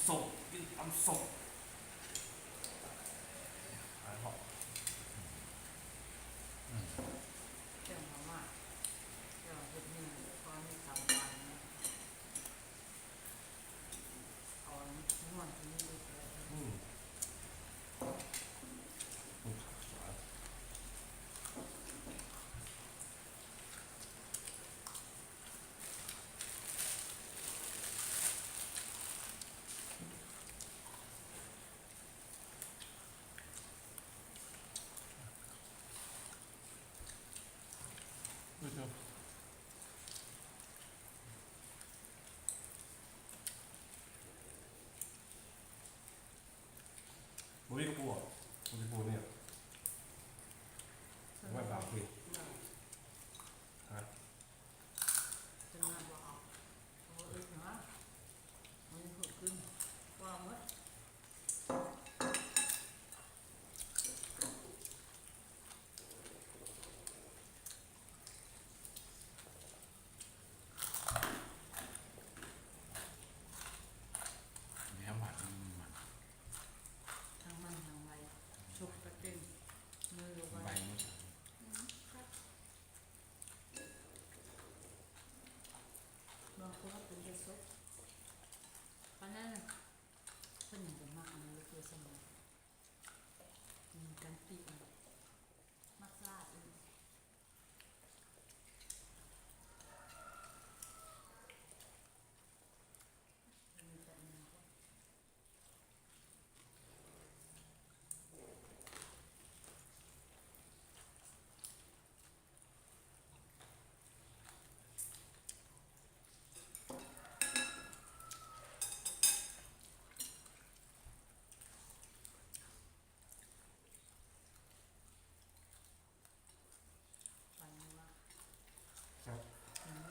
ำศพกินตำศพหายหอบเจ้ามาว่าเจ้าเห็ดมือพอมีทำวันเนี่ยเอานวดที่นี่ดูเลย สวยดูเถอะบุ้ยกระปูอ่ะบุ้ยกระปูเนี่ยไม่เปล่าพี่ฮะจะมาบอกเอาอีกนะมันถูกขึ้นว่ามัดเนื้อหวานมัน ทั้งมันทั้งใบชุบกระเต็มมือลงไป ใบมัน บางคนก็เป็นเยซุปเพราะนั้นเพิ่นจะมักอันนี้คือสมัยกันปีมักซาอีกมีแต่อันนั้นก็ปันว่า ครับ อืม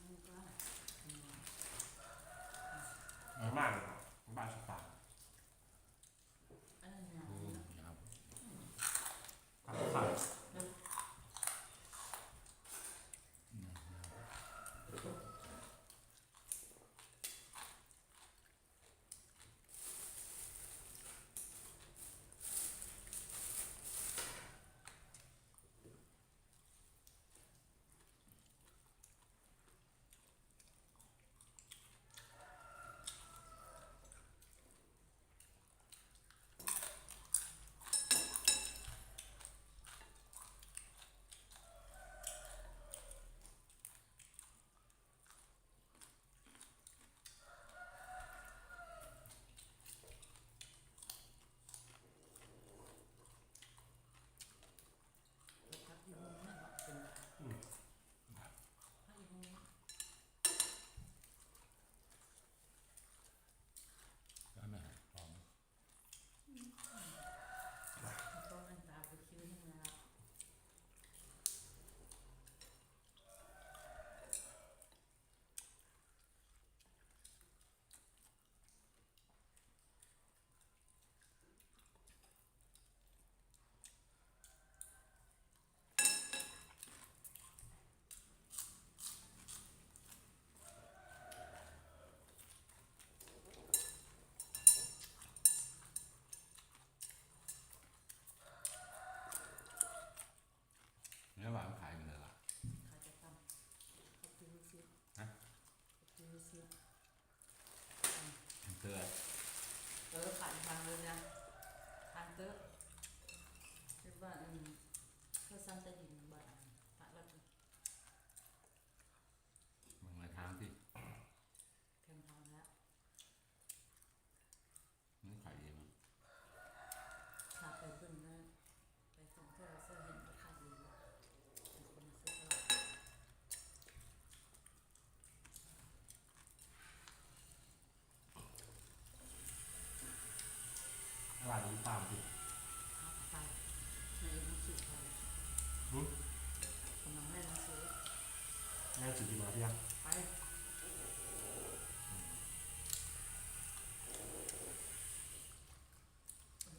มันก็อืมมากเลยครับบ้านสตาร์ อันนั้นเนี่ย นะครับผัดไข่ เดี๋ยวพักอีกมุมนั่นแหละเป็นพักอีกมุม แล้วแม่พร้อม ก็มันตาไปคิ้วนี่นะครับเนื้อหวานขายกันเลยล่ะ เขาจะทำเขาคิ้วซิ ฮะ เขาคิ้วซิ เกลือ ผ่านทางเลยนะทางเตอะคิดว่าเพื่อซ้ำใต้ดินบ้านผ่านรถ มันมาทางที่ แคมทางแล้ว มันขายเอง ถ้าไปเพิ่งนะไปส่งเธอเสื้อเห็นก็ขาดดีแล้วมีคนมาซื้อตลอด อร่อยดี ที่ตามสิ เอาไปในหนังสือไปกำลังเล่นหนังสือ แม่สื่อมาที่ยัง ไป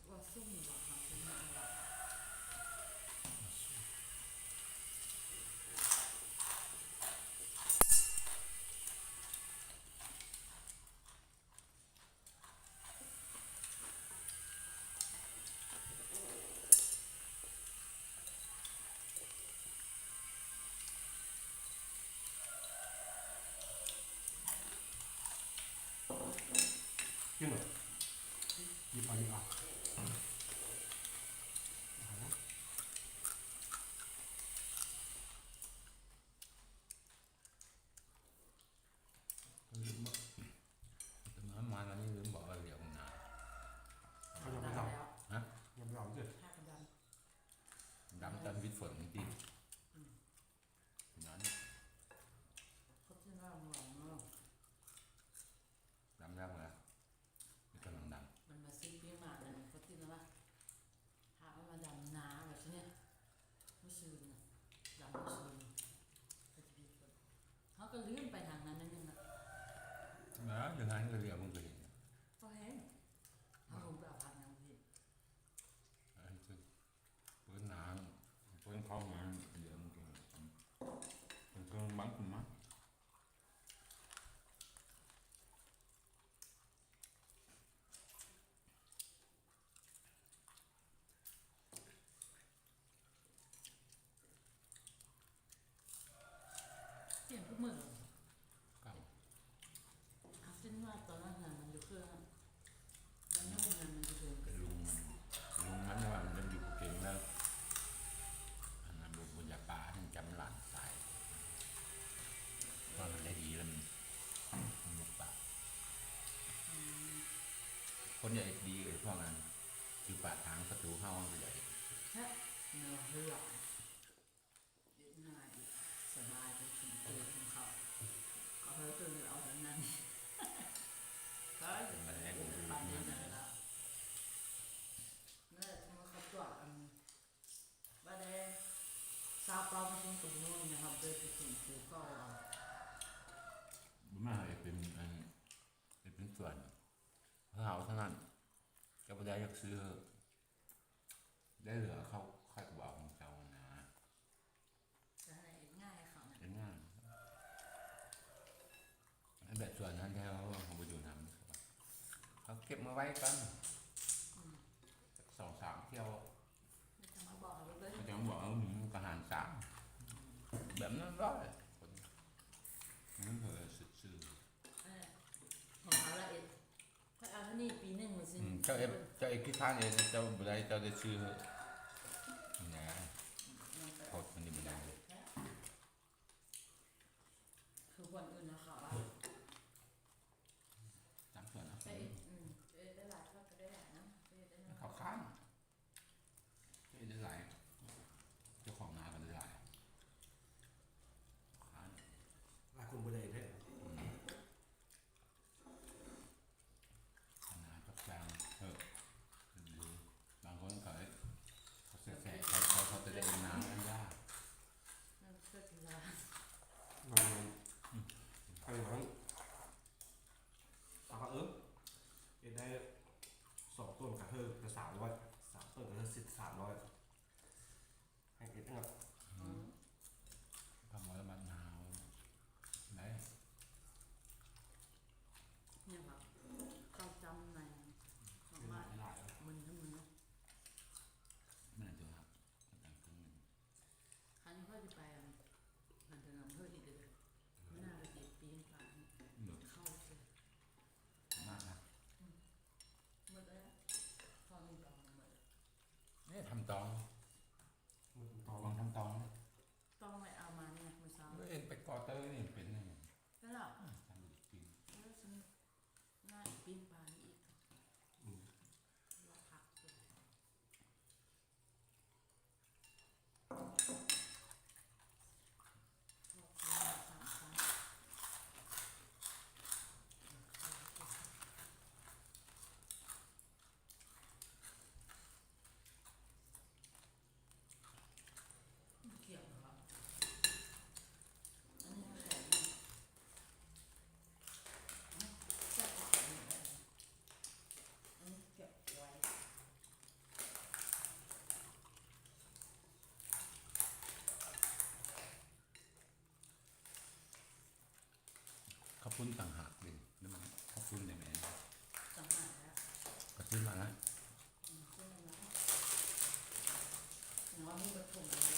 ว่าซุ่มหรอครับเป็นอะไรกินเหรอหยิบเอาหยิบเอา ลืมบอกตอนนั้นมาแล้วนี่ลืมบอกว่าเหลียวหนา เขายังไม่ แล้ว ทำยังไม่ทำเสร็จ ผ้ากันด ดำตอนวิทย์ฝนจริงนั้น ำเขาจะน่าหวังเนาะ ดำแล้วนะมีกำลังด มันมาซื้อเปี้ยมาเลยเขาที่นั่นว่าหาเอามาดำน้ำแบบนี้ไม่ซื้อนะดำไม่ซื้อก็จะมีคนเขาก็ลื่นไปทางนั้นนั่นนึงนะ ำนะอย่างนั้นก็เหลียวมึงก็เห็น ก็เห็นเขาลงไปเอาพันยังพี่ ไอ้คือเปิ้นน้ำเปิ้นเข้ามาเหลียวมึงก็เห็นเป็นเครื่องบังคุณมั้ง เสียงทุกมือ เก่า เขาคิดว่าตอนนั้นมันอยู่เครื่องมันนุ่มมันจะเดิน เป็นลุงมันว่ามันอยู่เก่งแล้วอันนั้นบุญญาป่าทั้งจำหลานตายว่ามันได้ดีแล้วมันบุกป่าคนใหญ่ดีเลยพวกนั้นคือป่าทางประตูเข้ามันใหญ่ แค่เนื้อเหือง่ายสบายเป็นถึงตัวของเขาเขาเพิ่มตัวเอาแบบนั้นก็จะไปเรื่องนั้นแล้วนั่นมันเขาตัวว่าได้ซาปลาเป็นตัวนู้นนะครับโดยที่ถึงคือก็เรา บุญมาเป็นอันเป็นส่วนเขาเท่านั้นก็ไม่ได้อยากซื้อได้เหลือเขาค่อยกระบอกของเขานะ จะให้ง่ายเขานะ เป็นง่ายอันแบบส่วนนั้นที่เขาไปดูน้ำเขาเก็บมาไว้กันสัก2-3 เที่ยว ไม่จะมาบอกเราเลย เขาจะบอกว่ามึงกระหาร3แบบนั้นร้อยคนนั้นเถอะซื่อ ของเขาละเอ็ดค่อยเอาเท่านี้ปีหนึ่งมันสิ เจ้าเอกคิดท่านเองเจ้าบุได้เจ้าได้ชื่อนะโคตรมันนี่มันได้ คือคนอื่นนะเขาว่า จำส่วนนะ ไปได้หลายทอดก็ได้หลายนะไปได้นะ เขาค้านได้หลายเจ้าของนากันได้หลายค้าน หลายคนบ่ได้เท่ ขนาดกับแฟนดูบางคนเขาแสะเขาจะได้น้ำกันยาก นั่นก็กีฬา ลองใครบ้างเอาเอิ๊บเอ็ดได้2 ต้นกระเทอจะ300 3 ต้นกระเทอ300ให้เอ็ดนะครับ ทำอะไรมันหนาวไหน เนี่ยครับเขาจำในของ เป็นห บ้า ลาน ยหลาย มึนทั้งมึนนะ ไม่น่าจะครับแต่ครึ่งหนึ่ง ครั้งนี้เขาจะไปมันจะนำเพื่ออีกเดือนไม่น่าจะติดปีนป่านเข้าเสีย มากนะ หมดแล้วตอนนี้เราหมด นี่ทำตอง มือตอ ลอง ง ทำตอง ต้องไปเอามาเนี่ยมือซ้ำ เอ็นไปกอเตอร์นี่เป็นไง ก็หรอ ทำอีกปี แล้วฉันน่าปีนป่านอีก อืม รอผักเลยรอ3 ครั้ง ฟุ้นต่างหากดินี่มันเขาฟุ้นได้ไหม สังหารแล้ว ก็ซื้อมาแล้ว ขึ้นมาแล้วอย่างว่ามีประถมอะไร